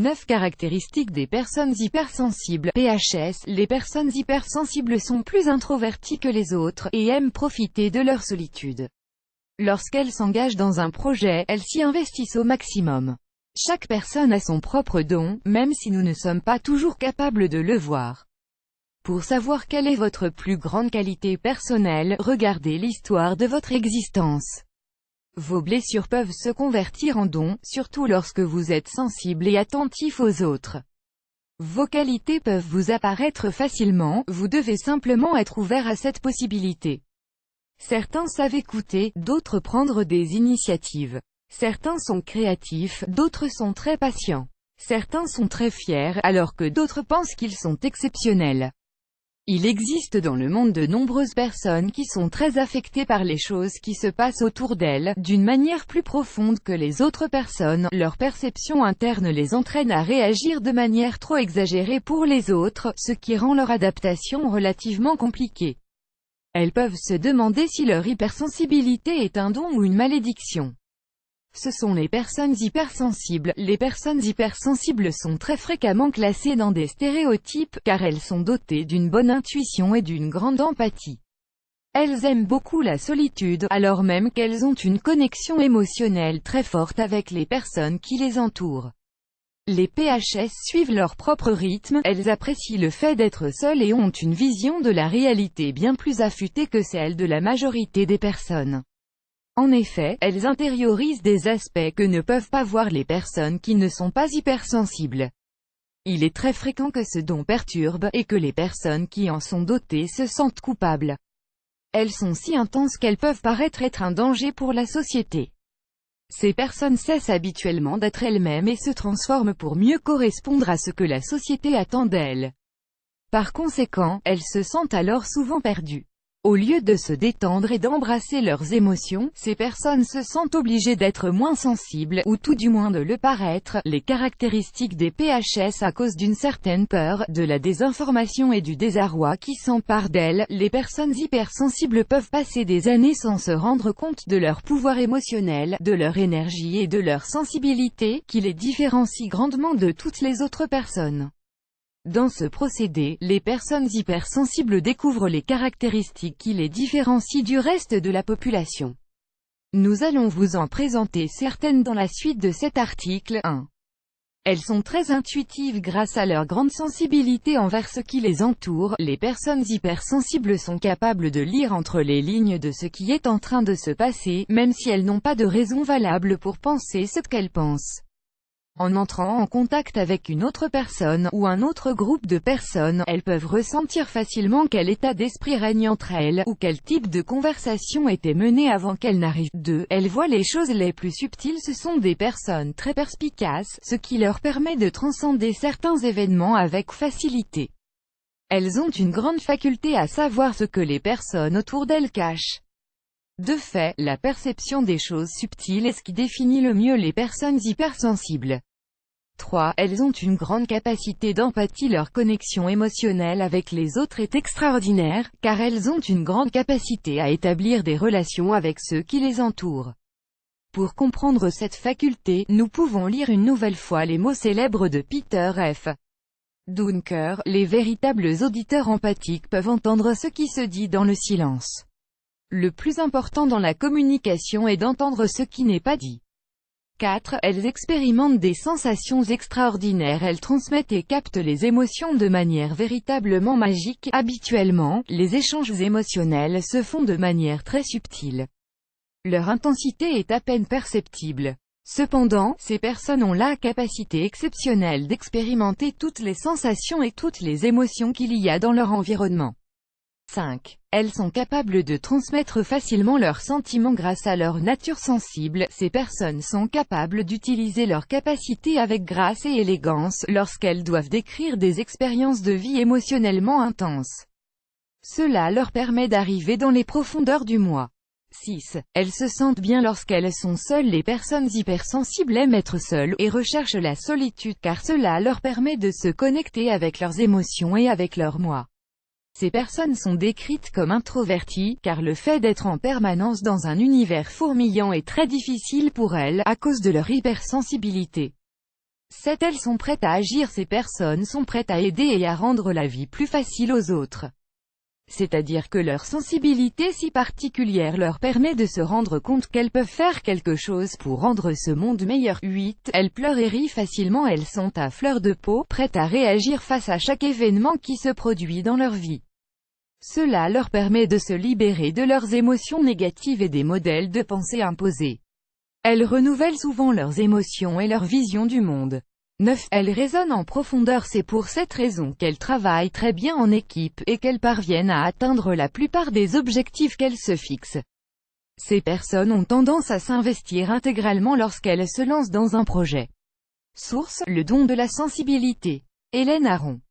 9 caractéristiques des personnes hypersensibles, PHS. Les personnes hypersensibles sont plus introverties que les autres, et aiment profiter de leur solitude. Lorsqu'elles s'engagent dans un projet, elles s'y investissent au maximum. Chaque personne a son propre don, même si nous ne sommes pas toujours capables de le voir. Pour savoir quelle est votre plus grande qualité personnelle, regardez l'histoire de votre existence. Vos blessures peuvent se convertir en dons, surtout lorsque vous êtes sensible et attentif aux autres. Vos qualités peuvent vous apparaître facilement, vous devez simplement être ouvert à cette possibilité. Certains savent écouter, d'autres prendre des initiatives. Certains sont créatifs, d'autres sont très patients. Certains sont très fiers, alors que d'autres pensent qu'ils sont exceptionnels. Il existe dans le monde de nombreuses personnes qui sont très affectées par les choses qui se passent autour d'elles, d'une manière plus profonde que les autres personnes. Leur perception interne les entraîne à réagir de manière trop exagérée pour les autres, ce qui rend leur adaptation relativement compliquée. Elles peuvent se demander si leur hypersensibilité est un don ou une malédiction. Ce sont les personnes hypersensibles. Les personnes hypersensibles sont très fréquemment classées dans des stéréotypes, car elles sont dotées d'une bonne intuition et d'une grande empathie. Elles aiment beaucoup la solitude, alors même qu'elles ont une connexion émotionnelle très forte avec les personnes qui les entourent. Les PHS suivent leur propre rythme, elles apprécient le fait d'être seules et ont une vision de la réalité bien plus affûtée que celle de la majorité des personnes. En effet, elles intériorisent des aspects que ne peuvent pas voir les personnes qui ne sont pas hypersensibles. Il est très fréquent que ce don perturbe, et que les personnes qui en sont dotées se sentent coupables. Elles sont si intenses qu'elles peuvent paraître être un danger pour la société. Ces personnes cessent habituellement d'être elles-mêmes et se transforment pour mieux correspondre à ce que la société attend d'elles. Par conséquent, elles se sentent alors souvent perdues. Au lieu de se détendre et d'embrasser leurs émotions, ces personnes se sentent obligées d'être moins sensibles, ou tout du moins de le paraître. Les caractéristiques des PHS à cause d'une certaine peur, de la désinformation et du désarroi qui s'emparent d'elles. Les personnes hypersensibles peuvent passer des années sans se rendre compte de leur pouvoir émotionnel, de leur énergie et de leur sensibilité, qui les différencie grandement de toutes les autres personnes. Dans ce procédé, les personnes hypersensibles découvrent les caractéristiques qui les différencient du reste de la population. Nous allons vous en présenter certaines dans la suite de cet article. 1. Elles sont très intuitives grâce à leur grande sensibilité envers ce qui les entoure. Les personnes hypersensibles sont capables de lire entre les lignes de ce qui est en train de se passer, même si elles n'ont pas de raison valable pour penser ce qu'elles pensent. En entrant en contact avec une autre personne, ou un autre groupe de personnes, elles peuvent ressentir facilement quel état d'esprit règne entre elles, ou quel type de conversation était menée avant qu'elles n'arrivent. 2. Elles voient les choses les plus subtiles. Ce sont des personnes très perspicaces, ce qui leur permet de transcender certains événements avec facilité. Elles ont une grande faculté à savoir ce que les personnes autour d'elles cachent. De fait, la perception des choses subtiles est ce qui définit le mieux les personnes hypersensibles. 3. Elles ont une grande capacité d'empathie. Leur connexion émotionnelle avec les autres est extraordinaire, car elles ont une grande capacité à établir des relations avec ceux qui les entourent. Pour comprendre cette faculté, nous pouvons lire une nouvelle fois les mots célèbres de Peter F. Drucker. Les véritables auditeurs empathiques peuvent entendre ce qui se dit dans le silence. Le plus important dans la communication est d'entendre ce qui n'est pas dit. 4. Elles expérimentent des sensations extraordinaires. Elles transmettent et captent les émotions de manière véritablement magique. Habituellement, les échanges émotionnels se font de manière très subtile. Leur intensité est à peine perceptible. Cependant, ces personnes ont la capacité exceptionnelle d'expérimenter toutes les sensations et toutes les émotions qu'il y a dans leur environnement. 5. Elles sont capables de transmettre facilement leurs sentiments grâce à leur nature sensible. Ces personnes sont capables d'utiliser leurs capacités avec grâce et élégance, lorsqu'elles doivent décrire des expériences de vie émotionnellement intenses. Cela leur permet d'arriver dans les profondeurs du moi. 6. Elles se sentent bien lorsqu'elles sont seules. Les personnes hypersensibles aiment être seules, et recherchent la solitude car cela leur permet de se connecter avec leurs émotions et avec leur moi. Ces personnes sont décrites comme introverties, car le fait d'être en permanence dans un univers fourmillant est très difficile pour elles, à cause de leur hypersensibilité. 7. Elles sont prêtes à agir. Ces personnes sont prêtes à aider et à rendre la vie plus facile aux autres. C'est-à-dire que leur sensibilité si particulière leur permet de se rendre compte qu'elles peuvent faire quelque chose pour rendre ce monde meilleur. 8. Elles pleurent et rient facilement. Elles sont à fleur de peau, prêtes à réagir face à chaque événement qui se produit dans leur vie. Cela leur permet de se libérer de leurs émotions négatives et des modèles de pensée imposés. Elles renouvellent souvent leurs émotions et leur vision du monde. 9. Elles raisonnent en profondeur. C'est pour cette raison qu'elles travaillent très bien en équipe, et qu'elles parviennent à atteindre la plupart des objectifs qu'elles se fixent. Ces personnes ont tendance à s'investir intégralement lorsqu'elles se lancent dans un projet. Source: Le don de la sensibilité. Hélène Aron.